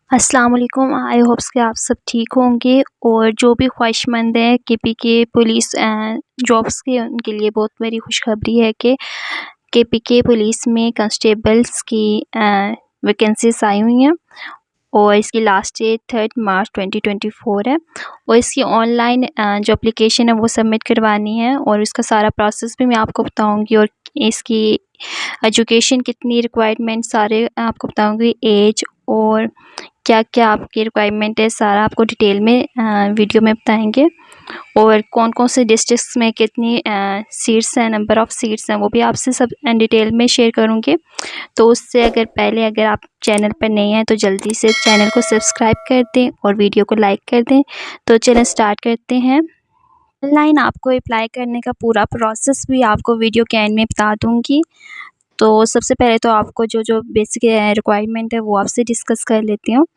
अस्सलाम वालेकुम। आई होप्स कि आप सब ठीक होंगे और जो भी ख्वाहिशमंद हैं केपीके पुलिस जॉब्स के उनके लिए बहुत बड़ी खुशखबरी है कि केपीके पुलिस में कांस्टेबल्स की वैकेंसीज आई हुई हैं और इसकी लास्ट डेट 3 मार्च 2024 है और इसकी ऑनलाइन जो एप्लीकेशन है वो सबमिट करवानी है और इसका सारा प्रोसेस भी मैं आपको बताऊंगी और इसकी एजुकेशन कितनी रिक्वायरमेंट सारे आपको बताऊंगी, एज और क्या क्या आपकी रिक्वायरमेंट है सारा आपको डिटेल में वीडियो में बताएंगे और कौन कौन से डिस्ट्रिक्ट्स में कितनी सीट्स हैं, नंबर ऑफ़ सीट्स हैं, वो भी आपसे सब डिटेल में शेयर करूँगी। तो उससे अगर आप चैनल पर नए हैं तो जल्दी से चैनल को सब्सक्राइब कर दें और वीडियो को लाइक कर दें। तो चलिए स्टार्ट करते हैं। ऑनलाइन आपको अप्लाई करने का पूरा प्रोसेस भी आपको वीडियो के एंड में बता दूँगी। तो सबसे पहले तो आपको जो बेसिक रिक्वायरमेंट है वो आपसे डिस्कस कर लेती हूँ।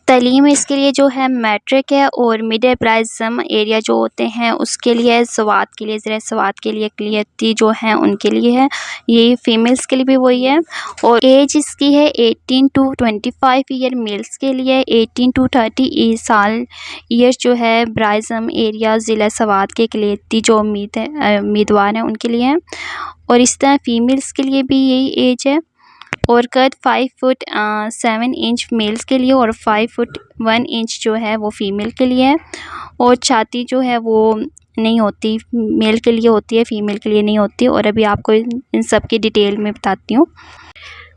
तालीम इसके लिए जो है मैट्रिक है और मिडिल प्राइज़म एरिया जो होते हैं उसके लिए स्वात के लिए ज़रा स्वात के लिए क्लियरती जो है उनके लिए है, ये फीमेल्स के लिए भी वही है। और एज इसकी है 18 टू 25 ईयर मेल्स के लिए, 18 टू 30 साल ईयर्स जो है ब्राइज़म एरिया ज़िला स्वात के क्लियरती जो उम्मीदवार हैं उनके लिए है। और इस तरह फीमेल्स के लिए भी यही एज है और कद 5 फुट 7 इंच मेल्स के लिए और 5 फुट 1 इंच जो है वो फीमेल के लिए है। और छाती जो है वो नहीं होती, मेल के लिए होती है, फीमेल के लिए नहीं होती। और अभी आपको इन सब की डिटेल में बताती हूँ।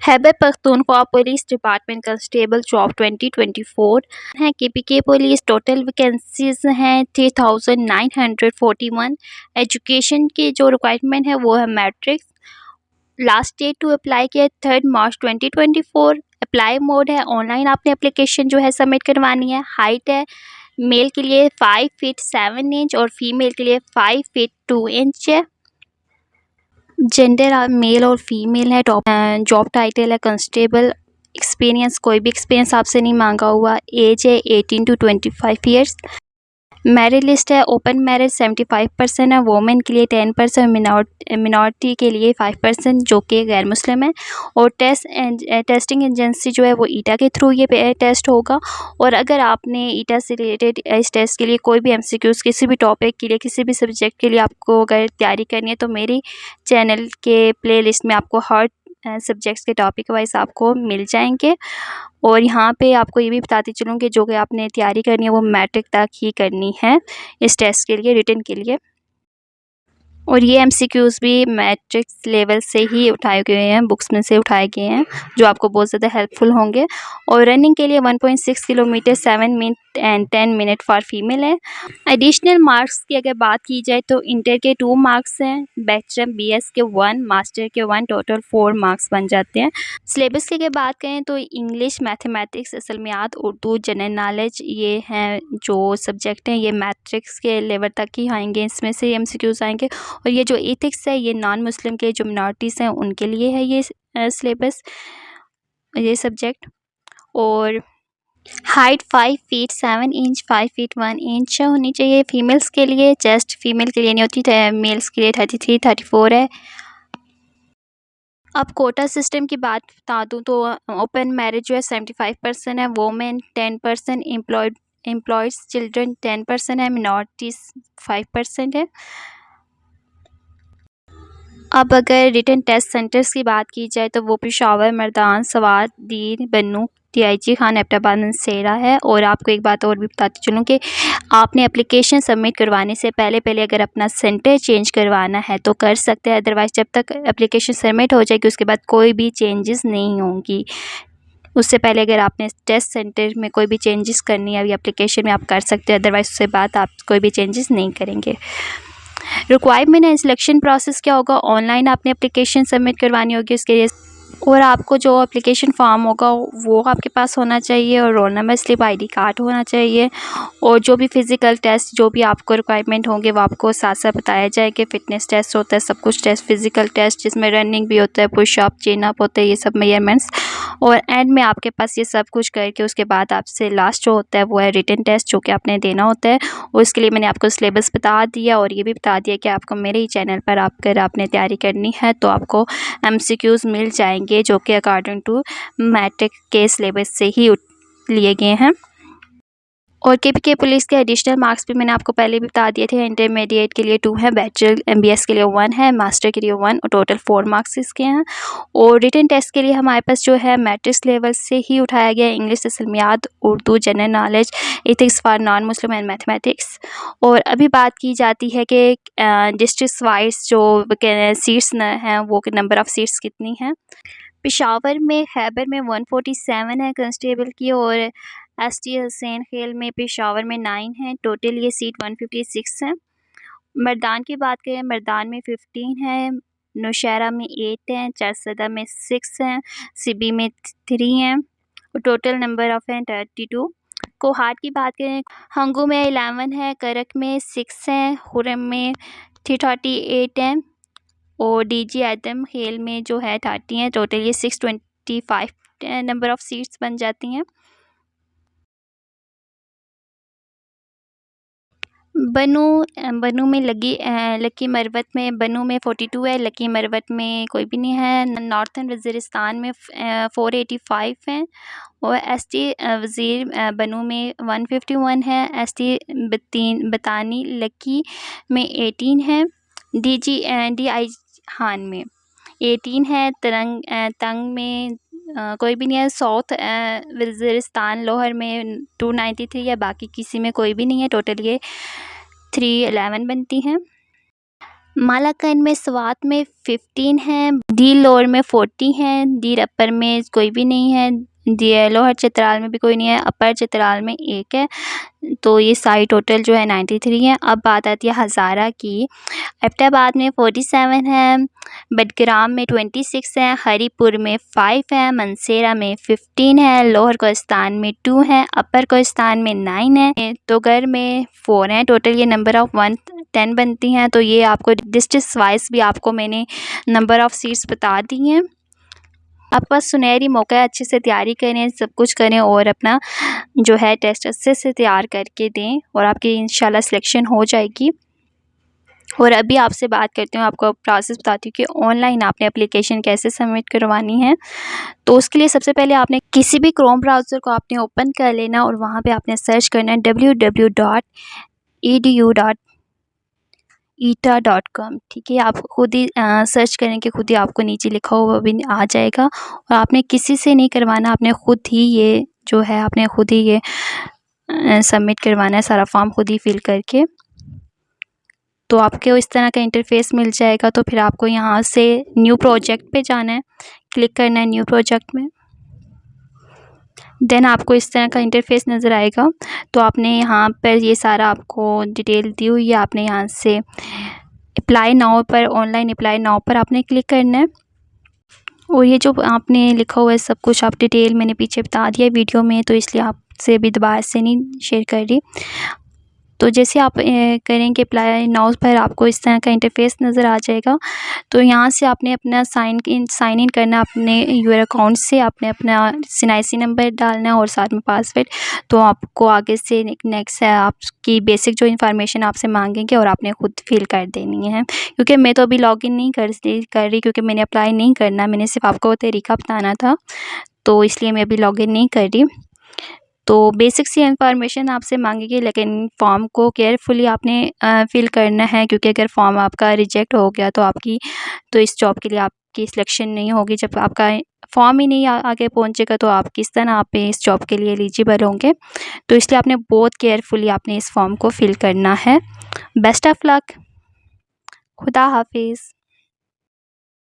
Khyber Pakhtunkhwa police department constable job 2024 है। केपीके पुलिस टोटल वैकेंसीज हैं 3941। एजुकेशन की जो रिक्वायरमेंट है वो है matric. Last date to apply की है 3 मार्च 2024। अप्लाई मोड है ऑनलाइन, आपने एप्लीकेशन जो है सबमिट करवानी है। हाइट है मेल के लिए 5 फीट 7 इंच और फीमेल के लिए 5 फीट 2 इंच है। जेंडर मेल और फीमेल है। जॉब टाइटल है कांस्टेबल। एक्सपीरियंस कोई भी एक्सपीरियंस आपसे नहीं मांगा हुआ। एज है 18 टू 25 ईयर्स। मैरिड लिस्ट है ओपन मैरिज 75% है, वोमेन के लिए 10%, मिनॉरिटी के लिए 5% जो कि गैर मुस्लिम है। और टेस्टिंग एजेंसी जो है वो ईटा के थ्रू ये टेस्ट होगा। और अगर आपने ईटा से रिलेटेड इस टेस्ट के लिए कोई भी एमसीक्यूज़ किसी भी टॉपिक के लिए किसी भी सब्जेक्ट के लिए आपको अगर तैयारी करनी है तो मेरी चैनल के प्ले लिस्ट में आपको हर सब्जेक्ट्स के टॉपिक वाइज आपको मिल जाएंगे। और यहाँ पे आपको ये भी बताती चलूँ कि जो कि आपने तैयारी करनी है वो मैट्रिक तक ही करनी है इस टेस्ट के लिए, रिटन के लिए। और ये एमसीक्यूज़ भी मैट्रिक लेवल से ही उठाए गए हैं, बुक्स में से उठाए गए हैं जो आपको बहुत ज़्यादा हेल्पफुल होंगे। और रनिंग के लिए 1.6 kilometre 7 minute and 10 minute for female है। एडिशनल मार्क्स की अगर बात की जाए तो इंटर के 2 मार्क्स हैं, बैचलर बीएस के 1, मास्टर के 1, टोटल 4 मार्क्स बन जाते हैं। सिलेबस की अगर बात करें तो इंग्लिश, मैथमेटिक्स, असलमियात, उर्दू, जनरल नॉलेज ये हैं जो सब्जेक्ट हैं, ये मैट्रिक्स के लेवल तक ही आएंगे, इसमें से एमसीक्यूज़ आएंगे। और ये जो एथिक्स है ये नॉन मुस्लिम के जो मिनॉरिटीज़ हैं उनके लिए है ये सिलेबस, ये सब्जेक्ट। और height 5 feet 7 inch 5 feet 1 inch होनी चाहिए फीमेल्स के लिए। चेस्ट फीमेल के लिए नहीं होती, मेल्स के लिए 33 34 है। अब कोटा सिस्टम की बात बता दूँ तो ओपन मैरिज जो है 75% है, वोमेन 10%, एम्प्लॉयज़ चिल्ड्रन 10% है, मिनॉरिटीज़ 5% है। अब अगर रिटन टेस्ट सेंटर्स की बात की जाए तो वो पेशावर, मर्दान, सवात, दीन, बन्नू, टीआईजी, खान, एबटाबाद, मनसेरा है। और आपको एक बात और भी बताती चलूँ कि आपने एप्लीकेशन सबमिट करवाने से पहले अगर अपना सेंटर चेंज करवाना है तो कर सकते हैं, अदरवाइज़ जब तक एप्लीकेशन सबमिट हो जाएगी उसके बाद कोई भी चेंजेस नहीं होंगी। उससे पहले अगर आपने टेस्ट सेंटर में कोई भी चेंजेस करनी है अभी एप्लीकेशन में आप कर सकते हैं, अदरवाइज़ उसके बाद आप कोई भी चेंजेस नहीं करेंगे। रिक्वायरमेंट एंड सिलेक्शन प्रोसेस क्या होगा, ऑनलाइन आपने एप्लीकेशन सबमिट करवानी होगी उसके लिए। और आपको जो एप्लीकेशन फॉर्म होगा वो आपके पास होना चाहिए और roll number slip, ID card होना चाहिए। और जो भी फ़िज़िकल टेस्ट जो भी आपको रिक्वायरमेंट होंगे वो आपको साथ साथ बताया जाए कि फ़िटनेस टेस्ट होता है, सब कुछ टेस्ट, फ़िज़िकल टेस्ट जिसमें रनिंग भी होता है, पुशअप, चिन अप होता है, ये सब मेजरमेंट्स। और एंड में आपके पास ये सब कुछ करके उसके बाद आपसे लास्ट जो होता है वो है रिटन टेस्ट जो कि आपने देना होता है। और इसके लिए मैंने आपको सिलेबस बता दिया और ये भी बता दिया कि आपको मेरे ही चैनल पर अगर आपने तैयारी करनी है तो आपको एमसीक्यूज़ मिल जाएंगे जो कि अकॉर्डिंग टू मैट्रिक के सिलेबस से ही लिए गए हैं। और केपीके पुलिस के एडिशनल मार्क्स भी मैंने आपको पहले भी बता दिए थे। इंटरमीडिएट के लिए 2 हैं, बैचलर एमबीएस के लिए 1 है, मास्टर के लिए 1 और टोटल 4 मार्क्स इसके हैं। और रिटन टेस्ट के लिए हमारे पास जो है मैट्रिक्स लेवल से ही उठाया गया, इंग्लिश, असमियात, Urdu, general knowledge, ethics for non Muslim and mathematics. और अभी बात की जाती है कि डिस्ट्रिक्ट वाइज जो सीट्स हैं वो नंबर ऑफ़ सीट्स कितनी हैं। पेशावर में खैबर में 147 है कांस्टेबल की, और एसटी हुसैन खेल में पेशावर में 9 है। टोटल ये सीट 156 है। मर्दान की बात करें, मर्दान में 15 है, नौशहरा में 8 हैं, चारसदा में 6 हैं, सिबी में 3 हैं और टोटल नंबर ऑफ़ हैं 32। कोहाट की बात करें, हंगू में 11 है, करक में 6 हैं, खुरम में 338 हैं और डीजी आदम खेल में जो है 30 हैं। टोटल ये 625 नंबर ऑफ़ सीट्स बन जाती हैं। बनू में लकी मरवत में बनू में 42 है, लकी मरवत में कोई भी नहीं है। नॉर्थन वज़ीरिस्तान में 485 हैं और एसटी वज़ीर बनू में 151 है। एसटी बतानी लकी में 18 है। डीआई हान में 18 है। तंग में कोई भी नहीं है। साउथ वज़ीरिस्तान लोहर में 293 है, बाकी किसी में कोई भी नहीं है। टोटल ये 311 बनती हैं। मालाकन में स्वात में 15 हैं, डी लोअर में 40 हैं, डी अपर में कोई भी नहीं है, डी लोअर चित्राल में भी कोई नहीं है, अपर चित्राल में 1 है। तो ये सारी टोटल जो है 93 है। अब बात आती है हज़ारा की। एबटाबाद में 47 है, बडग्राम में 26 है, हरीपुर में 5 है, मनसेरा में 15 है, लोअर कोस्तान में 2 है, अपर कोस्तान में 9 है, तोगर में 4 हैं। टोटल ये नंबर ऑफ़ 110 बनती हैं। तो ये आपको डिस्ट्रिक्ट वाइज भी आपको मैंने नंबर ऑफ़ सीट्स बता दी हैं। आपके पास सुनहरी मौका है, अच्छे से तैयारी करें, सब कुछ करें और अपना जो है टेस्ट अच्छे से तैयार करके दें और आपकी इंशाल्लाह सिलेक्शन हो जाएगी। और अभी आपसे बात करती हूँ, आपको प्रोसेस बताती हूँ कि ऑनलाइन आपने एप्लीकेशन कैसे सबमिट करवानी है। तो उसके लिए सबसे पहले आपने किसी भी क्रोम ब्राउज़र को आपने ओपन कर लेना और वहाँ पे आपने सर्च करना है www.eta.com। ठीक है, आप खुद ही सर्च करेंगे, खुद ही आपको नीचे लिखा हुआ भी आ जाएगा और आपने किसी से नहीं करवाना, आपने खुद ही ये जो है आपने खुद ही ये सबमिट करवाना है, सारा फॉर्म खुद ही फिल करके। तो आपको इस तरह का इंटरफेस मिल जाएगा। तो फिर आपको यहाँ से न्यू प्रोजेक्ट पे जाना है, क्लिक करना है न्यू प्रोजेक्ट में। देन आपको इस तरह का इंटरफेस नज़र आएगा। तो आपने यहाँ पर ये सारा आपको डिटेल दी हुई है, आपने यहाँ से अप्लाई नाउ पर, ऑनलाइन अप्लाई नाउ पर आपने क्लिक करना है। और ये जो आपने लिखा हुआ है सब कुछ आप डिटेल मैंने पीछे बता दिया वीडियो में, तो इसलिए आपसे अभी दोबारा से नहीं शेयर कर रही। तो जैसे आप करेंगे अप्लाई नाउ पर, आपको इस तरह का इंटरफेस नज़र आ जाएगा। तो यहाँ से आपने अपना साइन इन करना, अपने यूर अकाउंट से आपने अपना NIC नंबर डालना है और साथ में पासवर्ड। तो आपको आगे से नेक्स्ट है आपकी बेसिक जो इन्फॉर्मेशन आपसे मांगेंगे और आपने खुद फिल कर देनी है। क्योंकि मैं तो अभी लॉगिन नहीं कर रही क्योंकि मैंने अप्लाई नहीं करना, मैंने सिर्फ आपको तरीका बताना था, तो इसलिए मैं अभी लॉगिन नहीं कर रही। तो बेसिक सी इन्फॉर्मेशन आपसे मांगेगी, लेकिन फॉर्म को केयरफुली आपने फिल करना है, क्योंकि अगर फॉर्म आपका रिजेक्ट हो गया तो इस जॉब के लिए आपकी सिलेक्शन नहीं होगी। जब आपका फॉर्म ही नहीं आगे पहुंचेगा तो आप किस तरह आप इस जॉब के लिए एलिजिबल होंगे। तो इसलिए आपने बहुत केयरफुली आपने इस फॉर्म को फिल करना है। Best of luck. खुदा हाफिज़।